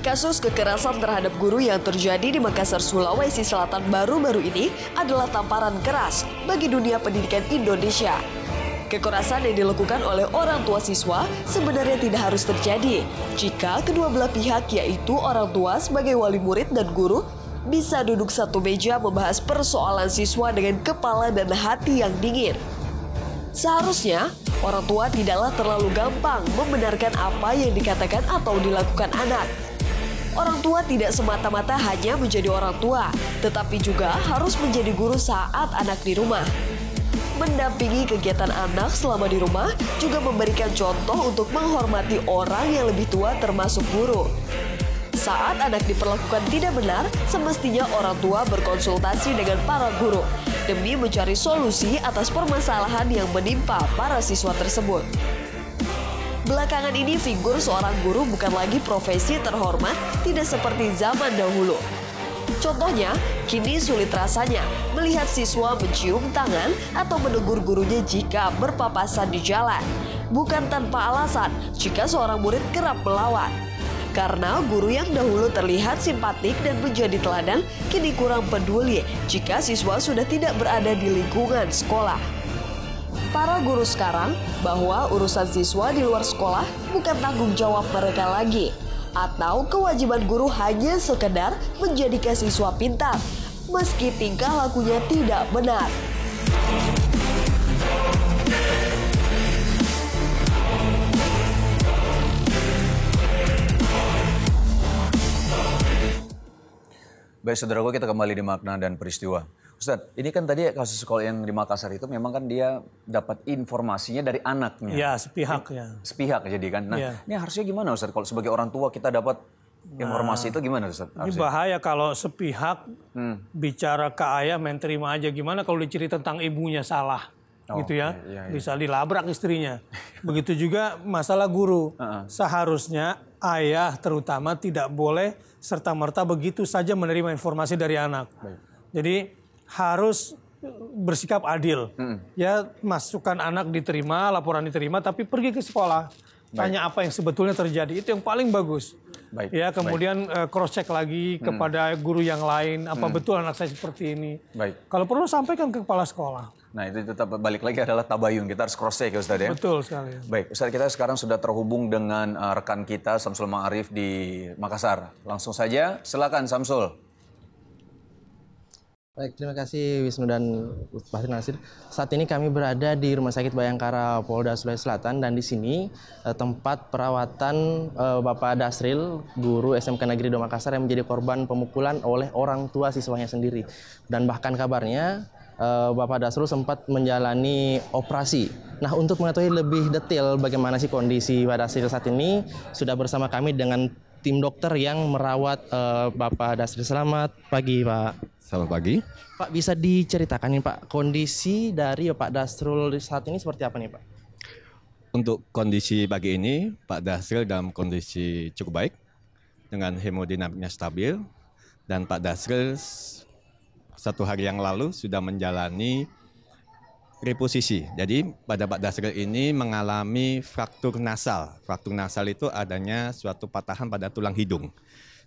Kasus kekerasan terhadap guru yang terjadi di Makassar, Sulawesi Selatan baru-baru ini adalah tamparan keras bagi dunia pendidikan Indonesia. Kekerasan yang dilakukan oleh orang tua siswa sebenarnya tidak harus terjadi jika kedua belah pihak, yaitu orang tua sebagai wali murid dan guru, bisa duduk satu meja membahas persoalan siswa dengan kepala dan hati yang dingin. Seharusnya, orang tua tidaklah terlalu gampang membenarkan apa yang dikatakan atau dilakukan anak. Orang tua tidak semata-mata hanya menjadi orang tua, tetapi juga harus menjadi guru saat anak di rumah. Mendampingi kegiatan anak selama di rumah juga memberikan contoh untuk menghormati orang yang lebih tua termasuk guru. Saat anak diperlakukan tidak benar, semestinya orang tua berkonsultasi dengan para guru demi mencari solusi atas permasalahan yang menimpa para siswa tersebut. Belakangan ini figur seorang guru bukan lagi profesi terhormat, tidak seperti zaman dahulu. Contohnya, kini sulit rasanya melihat siswa mencium tangan atau menegur gurunya jika berpapasan di jalan. Bukan tanpa alasan jika seorang murid kerap melawan. Karena guru yang dahulu terlihat simpatik dan menjadi teladan, kini kurang peduli jika siswa sudah tidak berada di lingkungan sekolah. Para guru sekarang bahwa urusan siswa di luar sekolah bukan tanggung jawab mereka lagi, atau kewajiban guru hanya sekedar menjadikan siswa pintar, meski tingkah lakunya tidak benar. Baik, saudaraku, kita kembali di makna dan peristiwa. Ustadz, ini kan tadi kasus sekolah yang di Makassar itu memang kan dia dapat informasinya dari anaknya. Ya, sepihak ya. Sepihak jadi kan. Nah, ya. Ini harusnya gimana Ustadz? Kalau sebagai orang tua kita dapat informasi itu gimana Ustadz? Ini bahaya kalau sepihak bicara ke ayah main terima aja. Gimana kalau dicerita tentang ibunya salah? Gitu ya. Iya. Bisa dilabrak istrinya. Begitu juga masalah guru. Seharusnya ayah terutama tidak boleh serta-merta begitu saja menerima informasi dari anak. Baik. Jadi harus bersikap adil. Ya, masukan anak diterima, laporan diterima, tapi pergi ke sekolah. Tanya apa yang sebetulnya terjadi. Itu yang paling bagus. Baik. Ya, kemudian cross check lagi kepada guru yang lain, apa betul anak saya seperti ini. Baik. Kalau perlu sampaikan ke kepala sekolah. Nah, itu tetap balik lagi adalah tabayun. Kita harus cross check ya Ustadz ya. Betul sekali. Baik, Ustadz, kita sekarang sudah terhubung dengan rekan kita Samsul Ma'arif di Makassar. Langsung saja, silakan Samsul. Baik, terima kasih Wisnu dan Pak Nasir. Saat ini kami berada di Rumah Sakit Bayangkara Polda Sulawesi Selatan, dan di sini tempat perawatan Bapak Dasril, guru SMK Negeri 2 Makassar yang menjadi korban pemukulan oleh orang tua siswanya sendiri. Dan bahkan kabarnya Bapak Dasril sempat menjalani operasi. Nah, untuk mengetahui lebih detail bagaimana sih kondisi Pak Dasril saat ini, sudah bersama kami dengan tim dokter yang merawat Bapak Dasril. Selamat pagi, Pak. Selamat pagi. Pak, bisa diceritakan nih Pak, kondisi dari Pak Dasril saat ini seperti apa nih Pak? Untuk kondisi pagi ini, Pak Dasril dalam kondisi cukup baik, dengan hemodinamiknya stabil, dan Pak Dasril 1 hari yang lalu sudah menjalani reposisi. Jadi pada Pak Dasril ini mengalami fraktur nasal. Fraktur nasal itu adanya suatu patahan pada tulang hidung.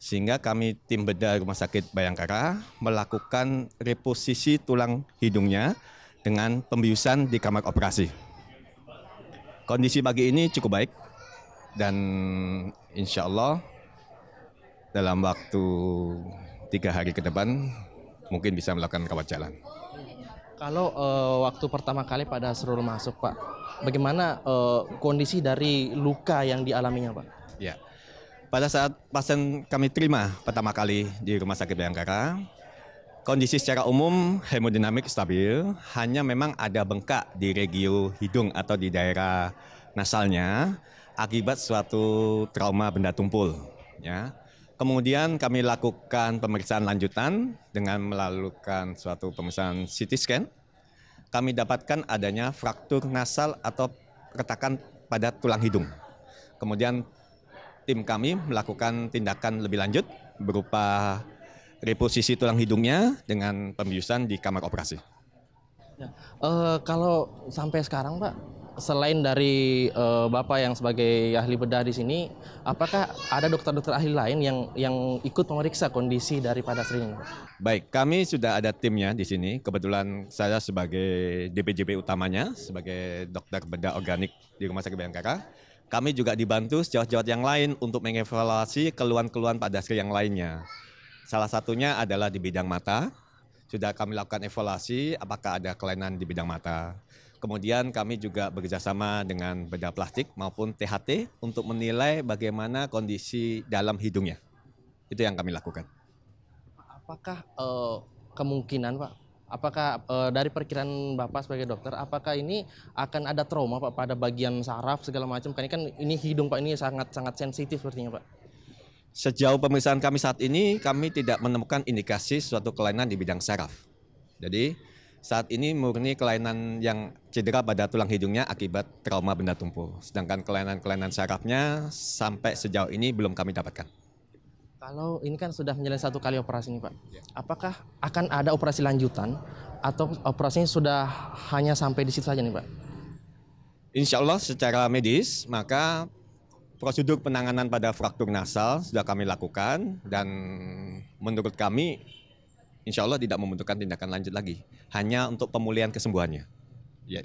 Sehingga kami tim bedah Rumah Sakit Bayangkara melakukan reposisi tulang hidungnya dengan pembiusan di kamar operasi. Kondisi pagi ini cukup baik dan insya Allah dalam waktu 3 hari ke depan mungkin bisa melakukan rawat jalan. Kalau waktu pertama kali Pak Dasril masuk Pak, bagaimana kondisi dari luka yang dialaminya Pak? Ya. Pada saat pasien kami terima pertama kali di Rumah Sakit Bayangkara, kondisi secara umum hemodinamik stabil, hanya memang ada bengkak di regio hidung atau di daerah nasalnya akibat suatu trauma benda tumpul. Ya. Kemudian kami lakukan pemeriksaan lanjutan dengan melakukan suatu pemeriksaan CT scan. Kami dapatkan adanya fraktur nasal atau retakan pada tulang hidung. Kemudian tim kami melakukan tindakan lebih lanjut berupa reposisi tulang hidungnya dengan pembiusan di kamar operasi. Ya. Kalau sampai sekarang Pak, selain dari Bapak yang sebagai ahli bedah di sini, apakah ada dokter-dokter ahli lain yang ikut memeriksa kondisi dari Pak Dasril ini, Pak? Baik, kami sudah ada timnya di sini. Kebetulan saya sebagai DPJP utamanya, sebagai dokter bedah organik di Rumah Sakit Bayangkara. Kami juga dibantu sejawat-sejawat yang lain untuk mengevaluasi keluhan-keluhan Pak Dasril yang lainnya. Salah satunya adalah di bidang mata. Sudah kami lakukan evaluasi apakah ada kelainan di bidang mata. Kemudian kami juga bekerjasama dengan bedah plastik maupun THT untuk menilai bagaimana kondisi dalam hidungnya. Itu yang kami lakukan. Apakah kemungkinan, Pak, apakah dari perkiraan Bapak sebagai dokter, apakah ini akan ada trauma, Pak, pada bagian saraf segala macam? Kan ini hidung, Pak, ini sangat sensitif sepertinya, Pak. Sejauh pemeriksaan kami saat ini, kami tidak menemukan indikasi suatu kelainan di bidang saraf. Jadi saat ini murni kelainan yang cedera pada tulang hidungnya akibat trauma benda tumpul. Sedangkan kelainan-kelainan sarafnya sampai sejauh ini belum kami dapatkan. Kalau ini kan sudah menjalani 1 kali operasi nih, Pak. Apakah akan ada operasi lanjutan atau operasinya sudah hanya sampai di situ saja nih, Pak? Insya Allah secara medis maka prosedur penanganan pada fraktur nasal sudah kami lakukan dan menurut kami insya Allah tidak membutuhkan tindakan lanjut lagi. Hanya untuk pemulihan kesembuhannya. Ya.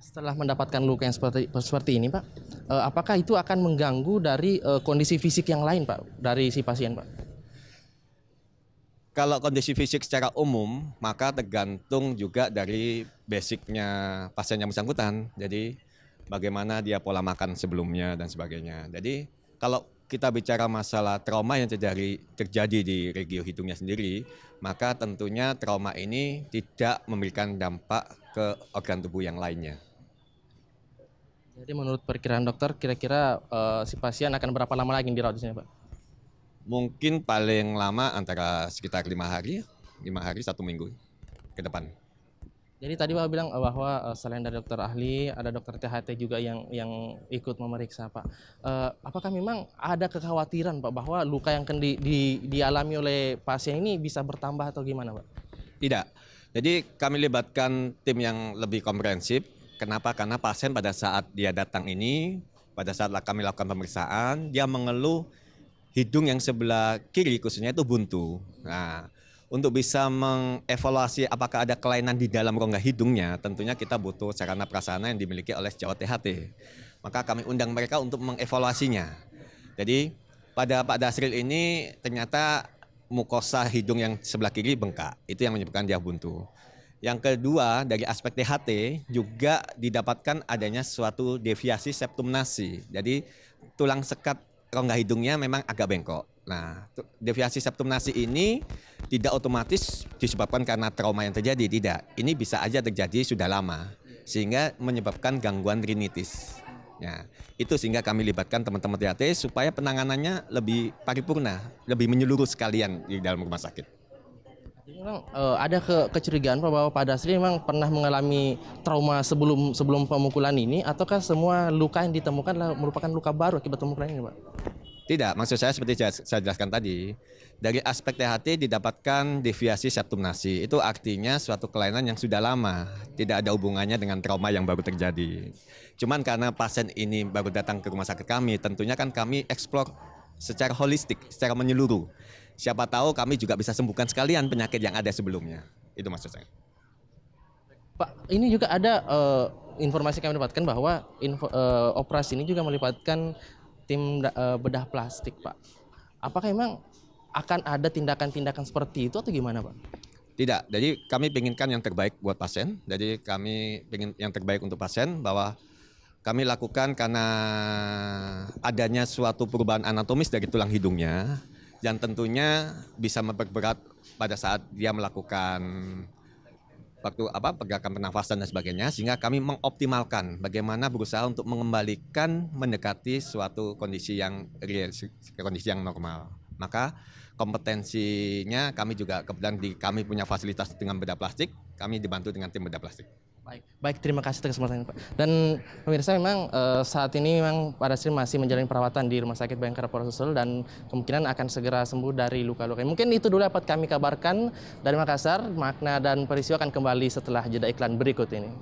Setelah mendapatkan luka yang seperti ini, Pak, apakah itu akan mengganggu dari kondisi fisik yang lain, Pak, dari si pasien, Pak? Kalau kondisi fisik secara umum, maka tergantung juga dari basicnya pasien yang bersangkutan. Jadi bagaimana dia pola makan sebelumnya dan sebagainya. Jadi kalau kita bicara masalah trauma yang terjadi di regio hidungnya sendiri, maka tentunya trauma ini tidak memberikan dampak ke organ tubuh yang lainnya. Jadi menurut perkiraan dokter, kira-kira si pasien akan berapa lama lagi dirawat di sini, Pak? Mungkin paling lama antara sekitar 5 hari 1 minggu ke depan. Jadi tadi Bapak bilang bahwa selain dari dokter ahli, ada dokter THT juga yang ikut memeriksa, Pak. Apakah memang ada kekhawatiran, Pak, bahwa luka yang akan dialami oleh pasien ini bisa bertambah atau gimana, Pak? Tidak. Jadi kami libatkan tim yang lebih komprehensif. Kenapa? Karena pasien pada saat dia datang ini, pada saat kami lakukan pemeriksaan, dia mengeluh hidung yang sebelah kiri khususnya itu buntu. Nah, untuk bisa mengevaluasi apakah ada kelainan di dalam rongga hidungnya, tentunya kita butuh sarana prasarana yang dimiliki oleh sejawat THT. Maka kami undang mereka untuk mengevaluasinya. Jadi pada Pak Dasril ini ternyata mukosa hidung yang sebelah kiri bengkak. Itu yang menyebabkan dia buntu. Yang kedua, dari aspek THT juga didapatkan adanya suatu deviasi septum nasi. Jadi tulang sekat rongga hidungnya memang agak bengkok. Nah, deviasi septum nasi ini tidak otomatis disebabkan karena trauma yang terjadi, tidak. Ini bisa aja terjadi sudah lama, sehingga menyebabkan gangguan rinitis. Ya, itu sehingga kami libatkan teman-teman THT supaya penanganannya lebih paripurna, lebih menyeluruh sekalian di dalam rumah sakit. Jadi memang ada kecurigaan bahwa Pak Dasril memang pernah mengalami trauma sebelum pemukulan ini, ataukah semua luka yang ditemukan merupakan luka baru akibat pemukulan ini, Pak? Tidak, maksud saya seperti saya jelaskan tadi, dari aspek THT didapatkan deviasi septum nasi. Itu artinya suatu kelainan yang sudah lama, tidak ada hubungannya dengan trauma yang baru terjadi. Cuman karena pasien ini baru datang ke rumah sakit kami, tentunya kan kami eksplor secara holistik, secara menyeluruh. Siapa tahu kami juga bisa sembuhkan sekalian penyakit yang ada sebelumnya. Itu maksud saya. Pak, ini juga ada informasi kami dapatkan bahwa operasi ini juga melibatkan tim bedah plastik, Pak. Apakah memang akan ada tindakan-tindakan seperti itu atau gimana, Pak? Tidak, jadi kami inginkan yang terbaik buat pasien. Jadi kami ingin yang terbaik untuk pasien, bahwa kami lakukan karena adanya suatu perubahan anatomis dari tulang hidungnya, dan tentunya bisa memperberat pada saat dia melakukan pergerakan pernafasan dan sebagainya, sehingga kami mengoptimalkan bagaimana berusaha untuk mengembalikan mendekati suatu kondisi yang real, kondisi yang normal. Maka kompetensinya kami juga kebetulan kami punya fasilitas dengan bedah plastik, kami dibantu dengan tim bedah plastik. Baik, terima kasih atas kesempatan, Pak. Dan pemirsa, memang saat ini memang Pak Dasril masih menjalani perawatan di Rumah Sakit Bayangkara Polda Sulsel dan kemungkinan akan segera sembuh dari luka-luka. Mungkin itu dulu dapat kami kabarkan dari Makassar. Makna dan peristiwa akan kembali setelah jeda iklan berikut ini.